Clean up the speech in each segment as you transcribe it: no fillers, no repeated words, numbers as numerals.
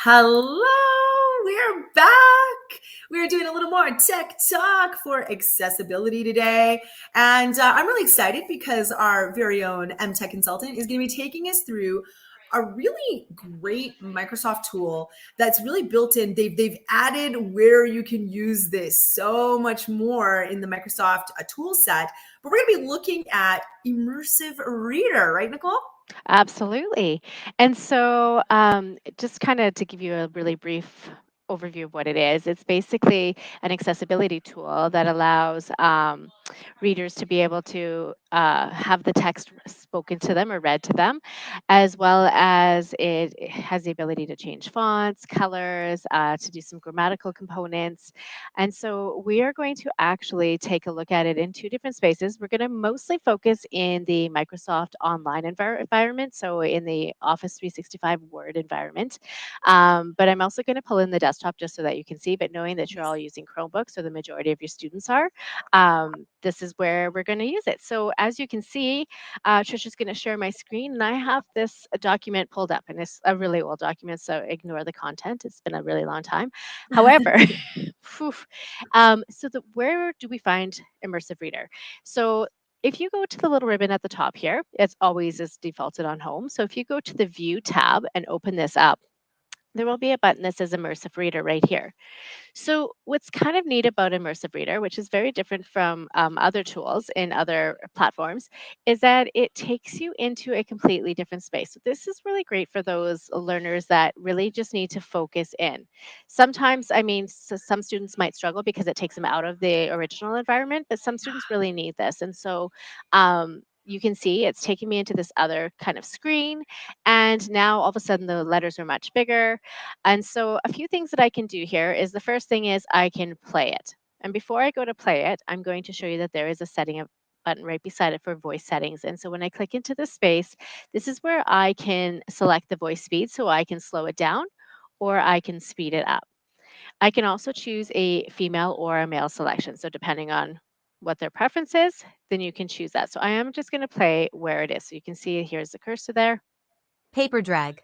Hello, we're back. We're doing a little more tech talk for accessibility today. And I'm really excited because our very own MTech consultant is going to be taking us through a really great Microsoft tool that's really built in. They've added where you can use this so much more in the Microsoft tool set. But we're going to be looking at Immersive Reader, right, Nicole? Absolutely. And so, just kind of to give you a really brief overview of what it is, it's basically an accessibility tool that allows readers to be able to have the text spoken to them or read to them, as well as it has the ability to change fonts, colors, to do some grammatical components. And so, we are going to actually take a look at it in two different spaces. We're going to mostly focus in the Microsoft Online environment, so in the Office 365 Word environment. But I'm also going to pull in the desktop just so that you can see, but knowing that you're all using Chromebooks, or the majority of your students are, this is where we're going to use it. So as you can see, Trisha's going to share my screen, and I have this document pulled up, and it's a really old document, so ignore the content. It's been a really long time. However, phew, where do we find Immersive Reader? So if you go to the little ribbon at the top here, it's always is defaulted on home. So if you go to the View tab and open this up, there will be a button that says Immersive Reader right here. So, what's kind of neat about Immersive Reader, which is very different from other tools in other platforms, is that it takes you into a completely different space. So, this is really great for those learners that really just need to focus in. Sometimes, I mean, some students might struggle because it takes them out of the original environment, but some students really need this. And so, you can see it's taking me into this other kind of screen. And now all of a sudden the letters are much bigger. And so a few things that I can do here is the first thing is I can play it. And before I go to play it, I'm going to show you that there is a button right beside it for voice settings. And so when I click into the space, this is where I can select the voice speed, so I can slow it down or I can speed it up. I can also choose a female or a male selection. So depending on what their preference is, then you can choose that. So I am just going to play where it is. So you can see here's the cursor there. Paper drag.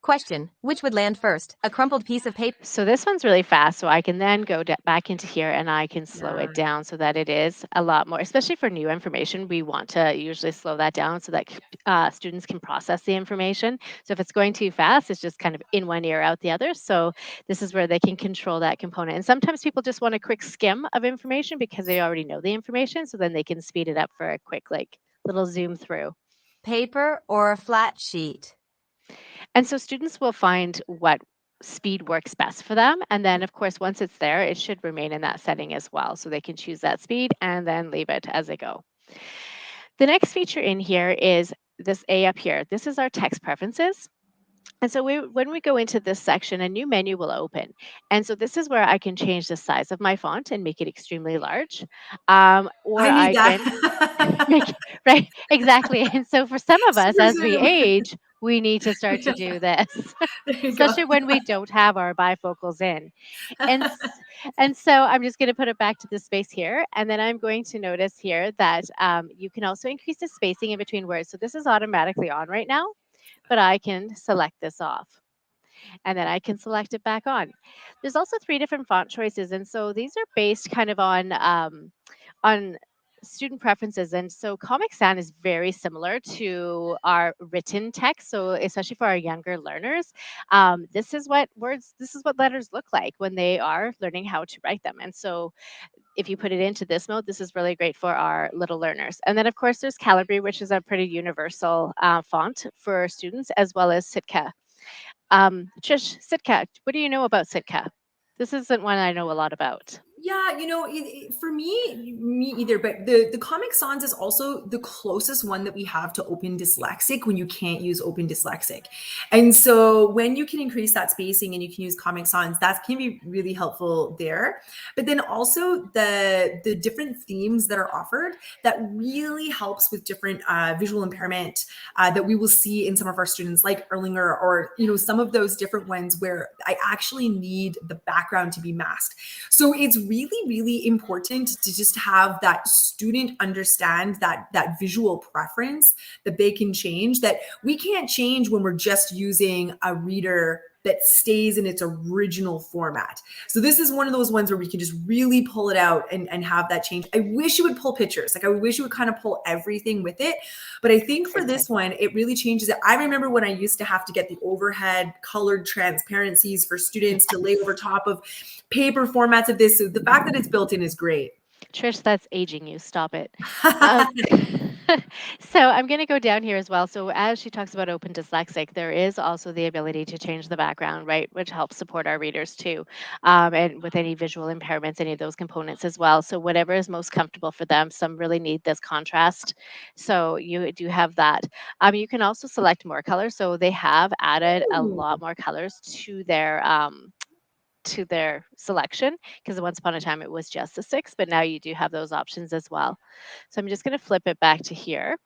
Question: which would land first? A crumpled piece of paper. So this one's really fast, so I can then go back into here and I can slow Yeah. it down so that it is a lot more, especially for new information. We want to usually slow that down so that students can process the information. So if it's going too fast, it's just kind of in one ear, out the other. So this is where they can control that component. And sometimes people just want a quick skim of information because they already know the information. So then they can speed it up for a quick, like, little zoom through. Paper or a flat sheet? And so students will find what speed works best for them. And then, of course, once it's there, it should remain in that setting as well. So they can choose that speed and then leave it as they go. The next feature in here is this A up here. This is our text preferences. And so when we go into this section, a new menu will open. And so this is where I can change the size of my font and make it extremely large. Or I need I can that. make, right, exactly. And so for some of us, Super as we Zoom. age, we need to start to Yeah, do this, there you go. especially when we don't have our bifocals in. And and so I'm just going to put it back to the space here, and then I'm going to notice here that you can also increase the spacing in between words. So this is automatically on right now, but I can select this off. And then I can select it back on. There's also three different font choices, and so these are based kind of on student preferences. And so Comic Sans is very similar to our written text. So especially for our younger learners, this is what letters look like when they are learning how to write them. And so if you put it into this mode, this is really great for our little learners. And then of course there's Calibri, which is a pretty universal font for students, as well as Sitka. Trish, Sitka, what do you know about Sitka? This isn't one I know a lot about. Yeah, for me either. But the Comic Sans is also the closest one that we have to Open Dyslexic when you can't use Open Dyslexic. And so when you can increase that spacing and you can use Comic Sans, that can be really helpful there. But then also the different themes that are offered, that really helps with different visual impairment that we will see in some of our students, like Erlinger, or some of those different ones where I actually need the background to be masked. So it's really, really important to just have that student understand that visual preference that they can change, that we can't change when we're just using a reader that stays in its original format. So this is one of those ones where we can just really pull it out and have that change. I wish you would pull pictures. Like I wish you would kind of pull everything with it. But I think for this one, it really changes it. I remember when I used to have to get the overhead colored transparencies for students to lay over top of paper formats of this. So the fact that it's built in is great. Trish, that's aging you. Stop it. So I'm going to go down here as well. So as she talks about Open Dyslexic, there is also the ability to change the background, right, which helps support our readers too, and with any visual impairments, any of those components as well. So whatever is most comfortable for them. Some really need this contrast, so you do have that. You can also select more colors. So they have added a lot more colors to their selection, because once upon a time it was just the 6, but now you do have those options as well. So I'm just going to flip it back to here.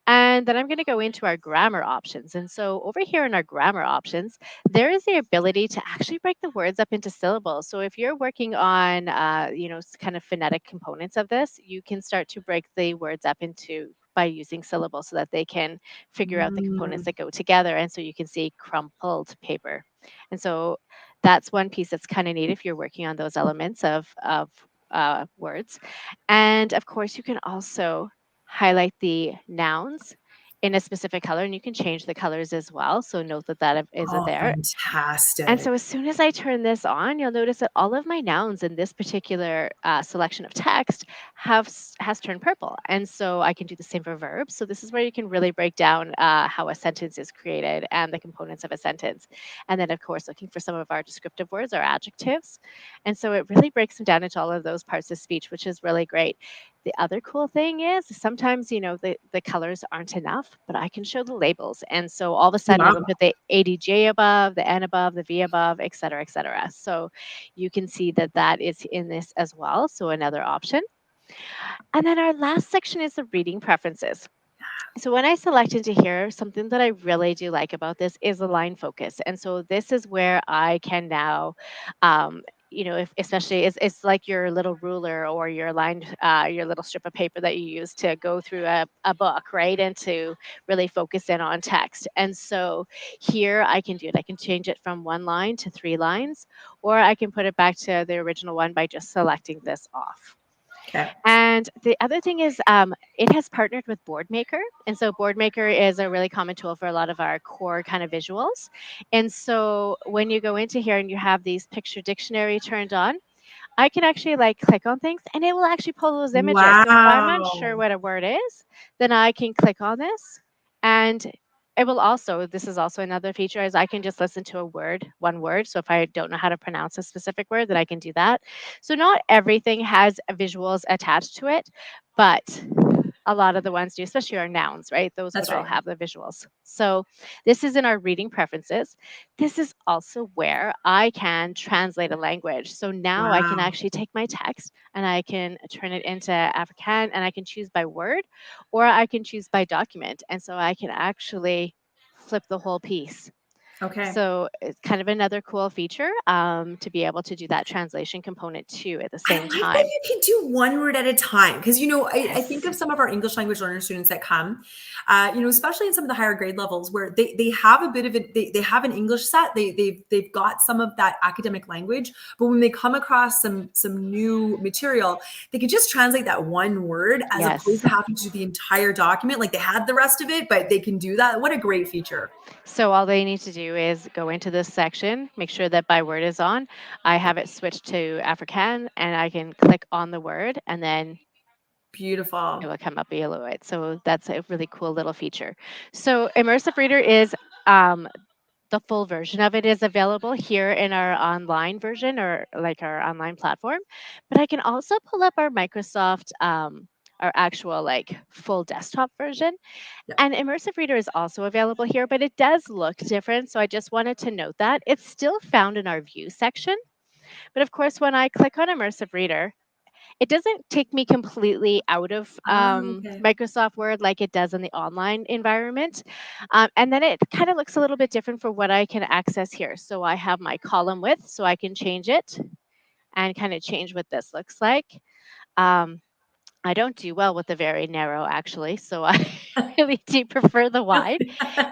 And then I'm going to go into our grammar options. And so over here in our grammar options, there is the ability to actually break the words up into syllables. So if you're working on, kind of phonetic components of this, you can start to break the words up into by using syllables so that they can figure out the components that go together. And so you can see crumpled paper. And so that's one piece that's kind of neat if you're working on those elements of words. And of course, you can also highlight the nouns in a specific color, and you can change the colors as well. So note that that is Oh, there. fantastic. And so as soon as I turn this on, you'll notice that all of my nouns in this particular selection of text has turned purple. And so I can do the same for verbs. So this is where you can really break down how a sentence is created and the components of a sentence. And then, of course, looking for some of our descriptive words or adjectives. And so it really breaks them down into all of those parts of speech, which is really great. The other cool thing is sometimes, the colors aren't enough, but I can show the labels. And so all of a sudden I Wow. will put the ADJ above, the N above, the V above, et cetera, et cetera. So you can see that that is in this as well. So another option. And then our last section is the reading preferences. So when I select into here, something that I really do like about this is the line focus. And so this is where I can now, if especially it's like your little ruler or your little strip of paper that you use to go through a book, right? And to really focus in on text. And so here I can do it. I can change it from 1 line to 3 lines, or I can put it back to the original one by just selecting this off. Okay. And the other thing is it has partnered with BoardMaker. And so BoardMaker is a really common tool for a lot of our core kind of visuals. And so when you go into here and you have these picture dictionary turned on, I can actually click on things and it will actually pull those images. So if I'm unsure Wow. what a word is, then I can click on this and it will also, this is also another feature, is I can just listen to one word. So if I don't know how to pronounce a specific word, then I can do that. So not everything has visuals attached to it, but a lot of the ones do, especially our nouns, right? Those That's would all right. have the visuals. So this is in our reading preferences. This is also where I can translate a language. So now I can Wow. actually take my text and I can turn it into Afrikaans, and I can choose by word or I can choose by document. And so I can actually flip the whole piece. Okay. So it's kind of another cool feature to be able to do that translation component too at the I same like that time. you can do one word at a time because I think Yes. of some of our English language learner students that come, especially in some of the higher grade levels where they have a bit of it. They have an English set. They've got some of that academic language, but when they come across some new material, they can just translate that one word as opposed Yes. to having to do the entire document. Like they had the rest of it, but they can do that. What a great feature! So all they need to do is go into this section, make sure that by word is on. I have it switched to Afrikaans and I can click on the word and then it Beautiful. will come up below it. So that's a really cool little feature. So Immersive Reader is the full version of it is available here in our online version or like our online platform. But I can also pull up our Microsoft, our actual full desktop version. Yeah. And Immersive Reader is also available here, but it does look different. So I just wanted to note that it's still found in our view section. But of course, when I click on Immersive Reader, it doesn't take me completely out of Okay. Microsoft Word like it does in the online environment. And then it kind of looks a little bit different for what I can access here. So I have my column width, so I can change it and kind of change what this looks like. Um, I don't do well with the very narrow, actually, so I really do prefer the wide.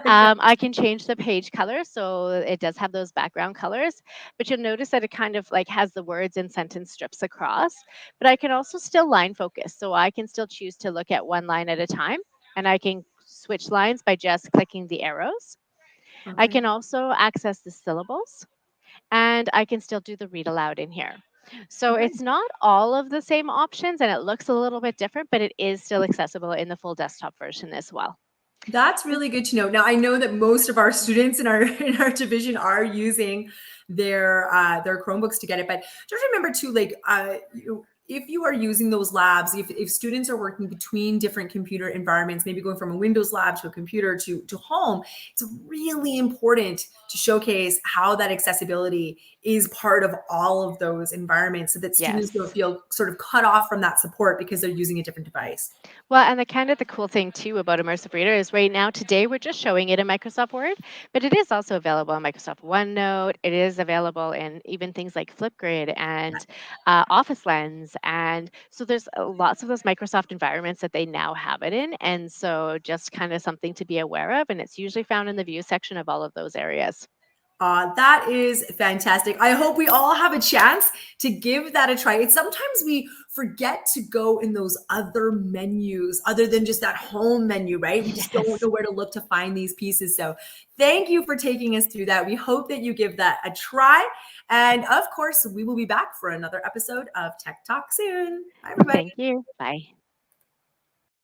I can change the page color, so it does have those background colors, but you'll notice that it kind of like has the words and sentence strips across. But I can also still line focus, so I can still choose to look at one line at a time, and I can switch lines by just clicking the arrows. I Okay. can also access the syllables, and I can still do the read aloud in here. So Okay. it's not all of the same options, and it looks a little bit different, but it is still accessible in the full desktop version as well. That's really good to know. Now I know that most of our students in our in our division are using their Chromebooks to get it, but just remember too, like if you are using those labs, if students are working between different computer environments, maybe going from a Windows lab to a computer to home, it's really important to showcase how that accessibility is part of all of those environments so that students don't Yes. feel sort of cut off from that support because they're using a different device. Well, and the cool thing too about Immersive Reader is right now today we're just showing it in Microsoft Word, but it is also available in Microsoft OneNote. It is available in even things like Flipgrid and Office Lens, and so there's lots of those Microsoft environments that they now have it in, and so just kind of something to be aware of. And it's usually found in the view section of all of those areas. That is fantastic. I hope we all have a chance to give that a try. It's sometimes we forget to go in those other menus other than just that home menu, right? We just don't Yes. know where to look to find these pieces. So thank you for taking us through that. We hope that you give that a try. And of course, we will be back for another episode of Tech Talk soon. Bye, everybody. Thank you. Bye.